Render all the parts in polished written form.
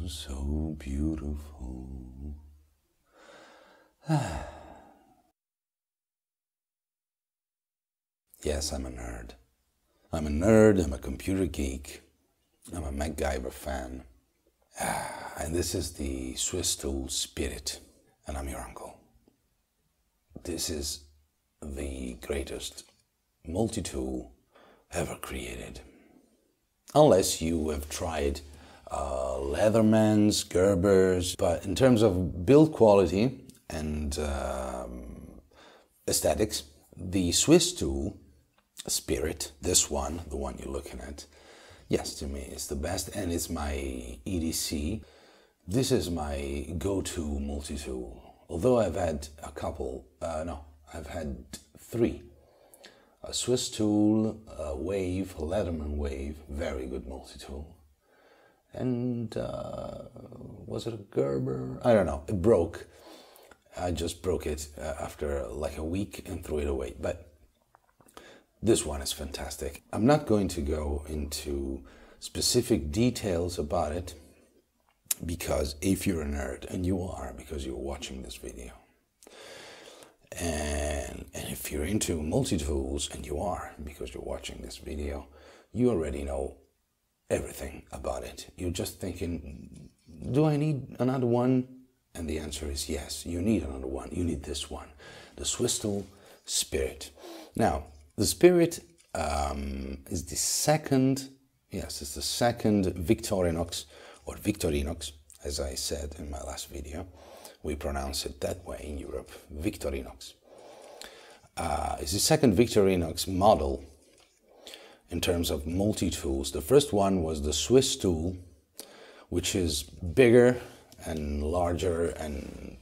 so beautiful. Yes, I'm a nerd. I'm a nerd, I'm a computer geek, I'm a MacGyver fan. And this is the Swisstool Spirit, and I'm your uncle. This is the greatest multi-tool ever created. Unless you have tried Leathermans, Gerbers, but in terms of build quality and aesthetics, the Swisstool Spirit, this one, the one you're looking at, yes, to me it's the best, and it's my EDC. This is my go-to multi-tool. Although I've had a couple, I've had three. A Swisstool, a Wave, a Leatherman Wave, very good multi-tool. And was it a Gerber? I don't know, it broke. I just broke it after like a week and threw it away. But this one is fantastic. I'm not going to go into specific details about it, because if you're a nerd, and you are because you're watching this video, and if you're into multi-tools, and you are because you're watching this video, you already know everything about it. You're just thinking, do I need another one? And the answer is yes, you need another one. You need this one, the Swisstool Spirit. Now, the Spirit is the second, yes, it's the second Victorinox, or Victorinox, as I said in my last video. We pronounce it that way in Europe, Victorinox. It's the second Victorinox model in terms of multi-tools. The first one was the Swisstool, which is bigger and larger, and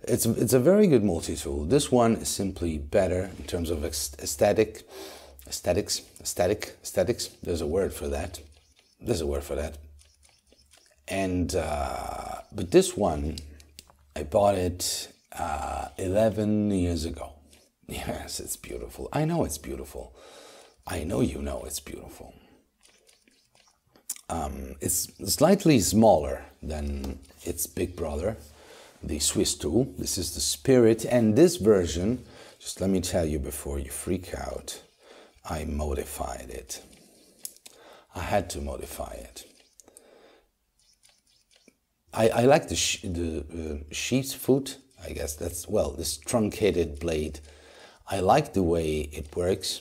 it's a very good multi-tool. This one is simply better in terms of aesthetics. There's a word for that. And but this one, I bought it 11 years ago. Yes, it's beautiful. I know it's beautiful. I know you know it's beautiful. It's slightly smaller than its big brother, the Swisstool. This is the Spirit, and this version, just let me tell you before you freak out, I modified it. I had to modify it. I like the sheep's foot, I guess that's, well, this truncated blade. I like the way it works.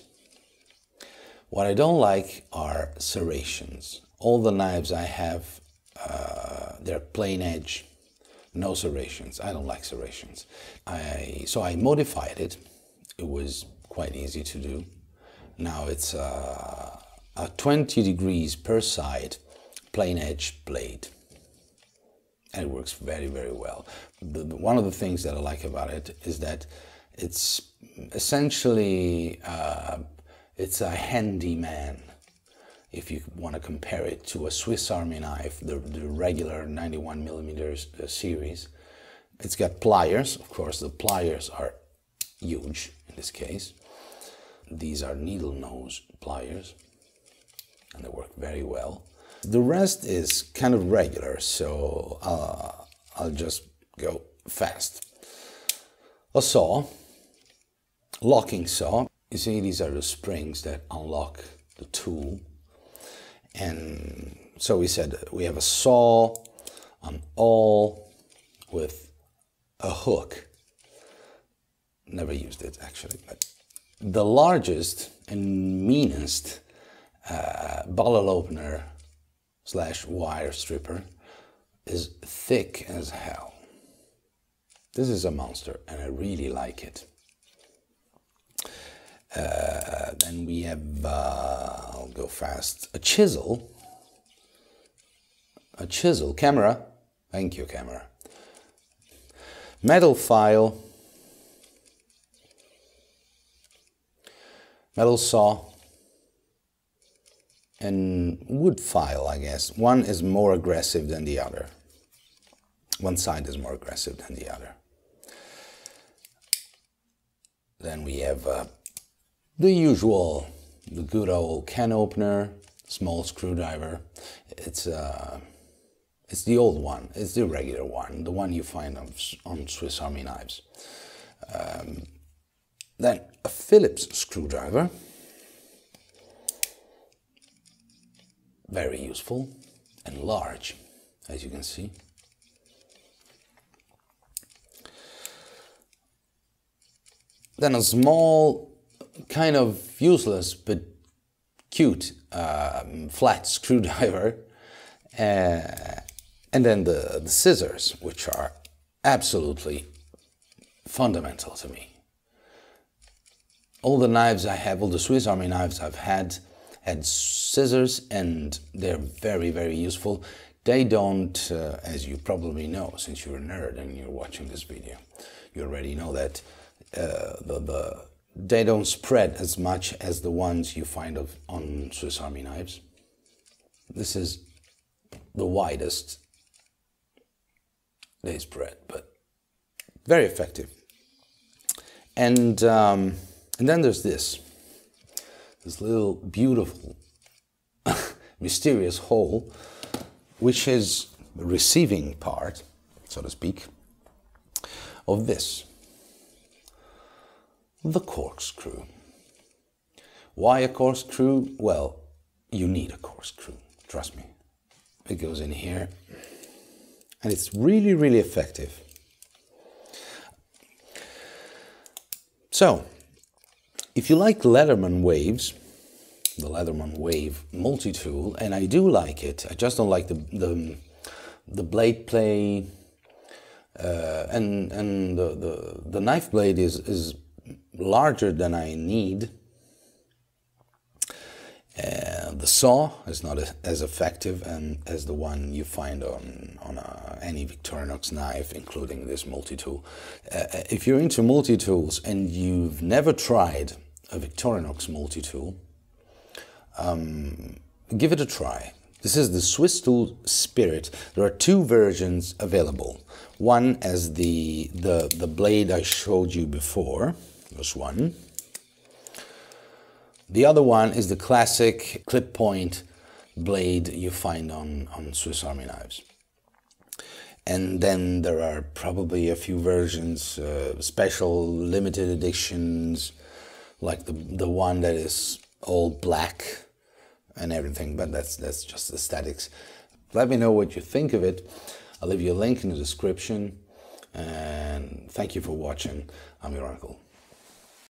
What I don't like are serrations. All the knives I have, they're plain edge, no serrations. I don't like serrations. So I modified it. It was quite easy to do. Now it's a 20 degrees per side, plain edge blade. And it works very, very well. One of the things that I like about it is that it's essentially, it's a handyman. If you want to compare it to a Swiss Army knife, the regular 91mm series. It's got pliers. Of course, the pliers are huge in this case. These are needle nose pliers, and they work very well. The rest is kind of regular, so I'll just go fast. A saw, locking saw. You see, these are the springs that unlock the tool. And so we said we have a saw, an awl with a hook. Never used it actually, but the largest and meanest bottle opener / wire stripper is thick as hell. This is a monster, and I really like it. Then we have, I'll go fast, a chisel. Camera, thank you, camera. Metal file, metal saw, and wood file, I guess. One is more aggressive than the other. One side is more aggressive than the other. Then we have the usual, the good old can opener, small screwdriver. It's It's the old one, it's the regular one, the one you find on Swiss Army knives. Then a Phillips screwdriver, very useful and large, as you can see. Then a small, kind of useless but cute flat screwdriver, and then the scissors, which are absolutely fundamental to me. All the knives I have, all the Swiss Army knives I've had scissors, and they're very, very useful. They don't, as you probably know, since you're a nerd and you're watching this video, you already know that they don't spread as much as the ones you find on Swiss Army knives. This is the widest they spread, but very effective. And then there's this little beautiful, mysterious hole, which is the receiving part, so to speak, of this. The corkscrew. Why a corkscrew? Well, you need a corkscrew, trust me. It goes in here, and it's really, really effective. So, if you like Leatherman waves, the Leatherman wave multi-tool, and I do like it, I just don't like the blade play, and the knife blade is larger than I need. The saw is not as effective as the one you find on any Victorinox knife, including this multi-tool. If you're into multi-tools and you've never tried a Victorinox multi-tool, give it a try. This is the Swisstool Spirit. There are two versions available. One as the blade I showed you before, this one. The other one is the classic clip point blade you find on Swiss Army knives. And then there are probably a few versions, special limited editions, like the one that is all black and everything, but that's just aesthetics. Let me know what you think of it. I'll leave you a link in the description, and thank you for watching. I'm your uncle.